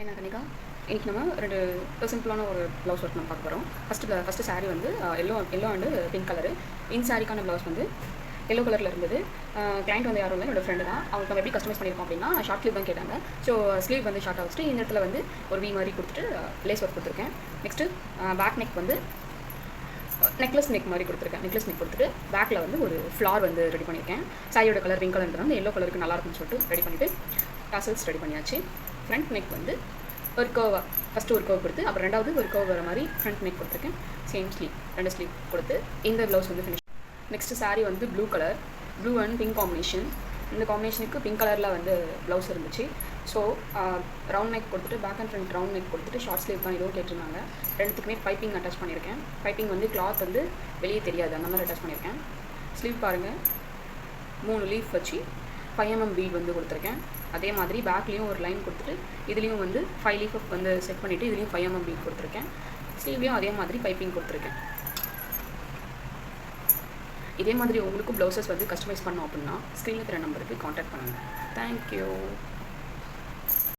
என்ன கணிகா இன்றைக்கி நம்ம ரெண்டு சிம்பிளான ஒரு ப்ளவுஸ் ஒர்க் நம்ம பார்க்க போகிறோம். ஃபஸ்ட்டு சாரீ வந்து எல்லோ அண்டு பிங்க் கலரு. இந்த சாரிக்கான ப்ளவுஸ் வந்து எல்லோ கலரில் இருந்தது. கிளைண்ட் வந்து யாரும் இல்லை, என்னோட ஃப்ரெண்டு தான். அவங்க நம்ம எப்படி கஸ்டமைஸ் பண்ணியிருக்கோம் அப்படின்னா, ஷார்ட் ஸ்லீவ் தான் கேட்டாங்க. ஸோ ஸ்லீவ் வந்து ஷார்ட்டாக வச்சுட்டு இந்த இடத்துல வந்து ஒரு வி மாதிரி கொடுத்துட்டு லேஸ் ஒர்க் கொடுத்துருக்கேன். நெக்ஸ்ட்டு பேக் நெக் வந்து நெக்லஸ் நெக் மாதிரி கொடுத்துருக்கேன். நெக்லஸ் நெக் கொடுத்துட்டு பேக்கில் வந்து ஒரு ஃப்ளார் வந்து ரெடி பண்ணியிருக்கேன். சாரியோட கலர் பிங்க் கலர் வந்து எல்லோ கலருக்கு நல்லாயிருக்குன்னு சொல்லிட்டு ரெடி பண்ணிவிட்டு டாசல்ஸ் ரெடி பண்ணியாச்சு. ஃப்ரண்ட் நெக் வந்து ஒரு கர்வ், ஃபஸ்ட்டு ஒரு கர்வ் கொடுத்து அப்புறம் ரெண்டாவது ஒரு கர்வ் வர மாதிரி ஃப்ரண்ட் நெக் கொடுத்துருக்கேன். சேம் ஸ்லீவ், ரெண்டு ஸ்லீவ் கொடுத்து இந்த ப்ளவுஸ் வந்து ஃபினிஷ். நெக்ஸ்ட்டு சாரீ வந்து blue colour, blue and pink combination. இந்த காம்பினேஷனுக்கு பிங்க் கலரில் வந்து ப்ளவுஸ் இருந்துச்சு. ஸோ ரவுண்ட் நெக் கொடுத்துட்டு back and front round neck கொடுத்துட்டு ஷார்ட் ஸ்லீவ் தான் இதுவும் கேட்டிருந்தாங்க. ரெண்டுத்துக்குமே பைப்பிங் அட்டாச் பண்ணியிருக்கேன். பைப்பிங் வந்து கிளாத் வந்து வெளியே தெரியாது, அந்த மாதிரி அட்டாச் பண்ணியிருக்கேன். ஸ்லீவ் பாருங்கள், 3 லீஃப் வச்சு 5 mm பீட் வந்து கொடுத்துருக்கேன். அதே மாதிரி பேக்லேயும் ஒரு லைன் கொடுத்துட்டு இதுலேயும் வந்து 5 லீஃப் வந்து செட் பண்ணிவிட்டு இதுலேயும் 5 mm பீட் கொடுத்துருக்கேன். ஸ்லீவ்லேயும் அதே மாதிரி பைப்பிங் கொடுத்துருக்கேன். இதே மாதிரி உங்களுக்கும் ப்ளவுசஸ் வந்து கஸ்டமைஸ் பண்ணோம் அப்படின்னா ஸ்க்ரீனில் தர நம்பருக்கு காண்டாக்ட் பண்ணுங்கள். தேங்க்யூ.